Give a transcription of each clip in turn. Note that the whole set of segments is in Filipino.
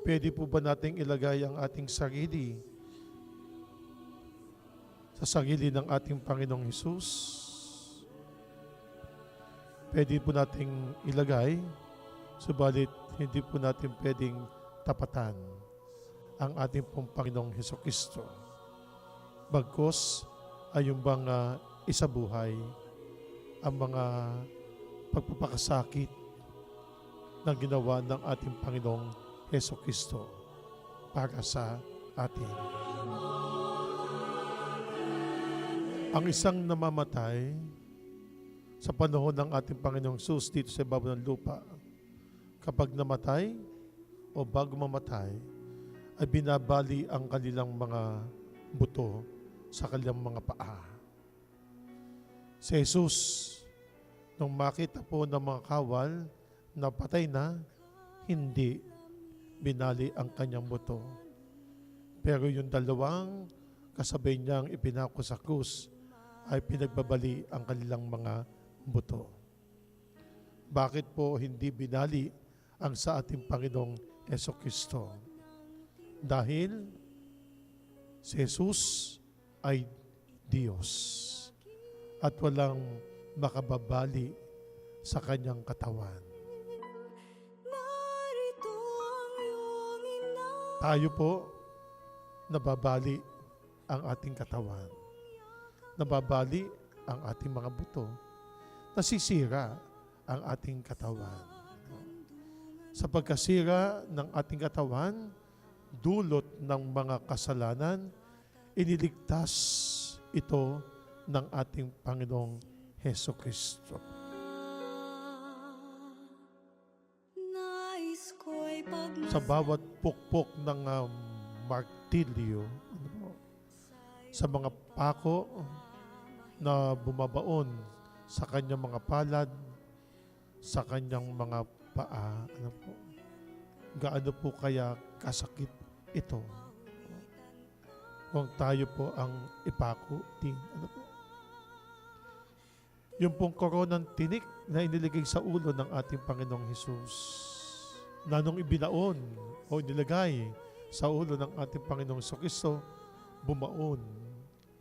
Pwede po ba nating ilagay ang ating sarili sa sarili ng ating Panginoong Hesus? Pwede po nating ilagay, subalit hindi po natin pwedeng tapatan ang ating pong Panginoong Hesukristo. Bagkus ay yung bang isabuhay ang mga pagpapakasakit na ginawa ng ating Panginoong Hesukristo para sa atin. Ang isang namamatay sa panahon ng ating Panginoong Hesus dito sa ibabaw ng lupa, kapag namatay o bago mamatay, ay binabali ang kanilang mga buto sa kanilang mga paa. Si Jesus, nung makita po ng mga kawal na patay na, hindi binali ang kanyang buto. Pero yung dalawang kasabay niyang ipinako sa krus ay pinagbabali ang kanilang mga buto. Bakit po hindi binali ang sa ating Panginoong Hesukristo? Dahil si Jesus ay Diyos at walang makababali sa kanyang katawan. Tayo po, nababali ang ating katawan. Nababali ang ating mga buto. Nasisira ang ating katawan. Sa pagkasira ng ating katawan, dulot ng mga kasalanan, iniligtas ito ng ating Panginoong Hesukristo. Sa bawat pukpok ng martilyo, sa mga pako na bumabaon sa kanyang mga palad, sa kanyang mga paa, gaano po kaya kasakit ito kung tayo po ang ipako din. Yung pong koronang tinik na iniligay sa ulo ng ating Panginoong Hesus, na nung ibinaon o inilagay sa ulo ng ating Panginoong Hesukristo, bumaon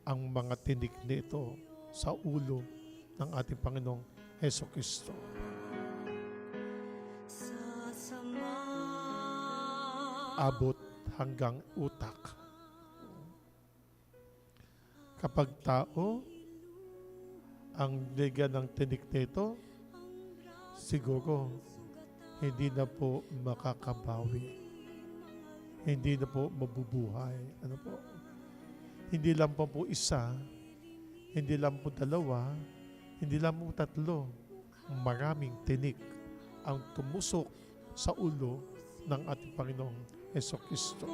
ang mga tinik nito sa ulo ng ating Panginoong Hesukristo. Abot hanggang utak. Kapag tao ang ligyan ng tinik nito, siguro hindi na po makakabawi. Hindi na po mabubuhay. Hindi lang po isa, hindi lang po dalawa, hindi lang po tatlo. Maraming tinik ang tumusok sa ulo ng ating Panginoong Hesukristo.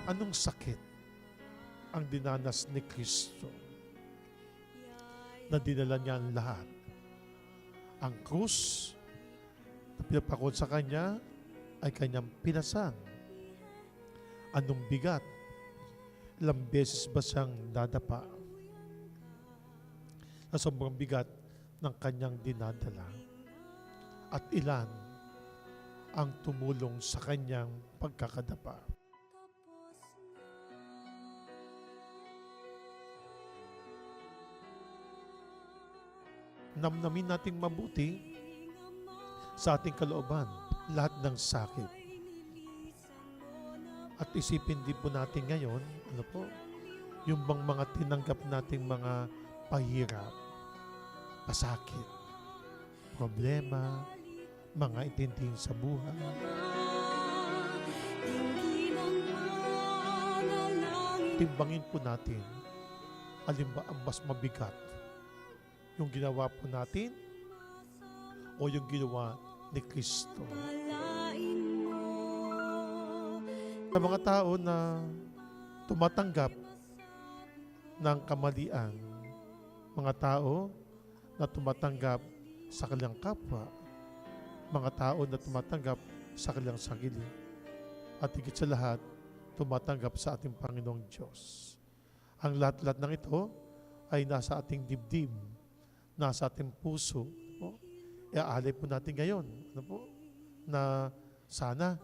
Anong sakit ang dinanas ni Kristo na dinala niya ang lahat? Ang krus na pinapakon sa kanya ay kanyang pinasan. Anong bigat? Ilang beses ba siyang dadapa na sobrang bigat ng kanyang dinadala? At ilan ang tumulong sa kanyang pagkakadapa? Namnamin nating mabuti sa ating kalooban lahat ng sakit. At isipin din po natin ngayon, yung bang mga tinanggap nating mga pahirap, pasakit, problema, mga itinding sa buhay. Timbangin po natin, alin ba ang mas mabigat? Yung ginawa po natin o yung ginawa ni Kristo? Sa mga tao na tumatanggap ng kamalian, mga tao na tumatanggap sa kanilang kapwa, mga tao na tumatanggap sa kanilang sarili, at higit sa lahat, tumatanggap sa ating Panginoong Diyos. Ang lahat-lahat ng ito ay nasa ating dibdib, nasa ating puso, iaalay po natin ngayon. Ano po? Na sana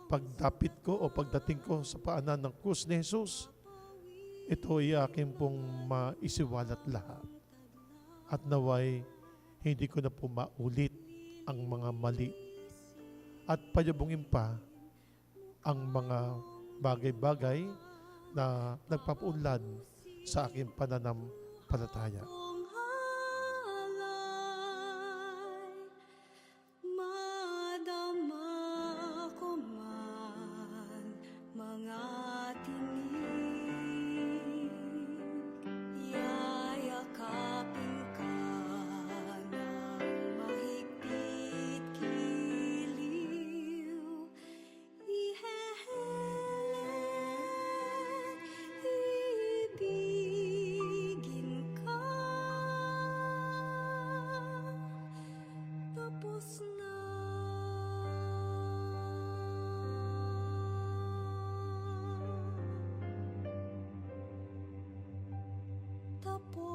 pagdapit ko o pagdating ko sa paanan ng krus ni Jesus, ito ay aking pong maisiwalat lahat. At naway, hindi ko na po maulit ang mga mali. At payabungin pa ang mga bagay-bagay na nagpapaunlad sa aking pananampalataya. Madama ko man mga tinig, yayakapin ka ng mahigpit giliw, ihehelet, ibigin ka, tapos na. Tapos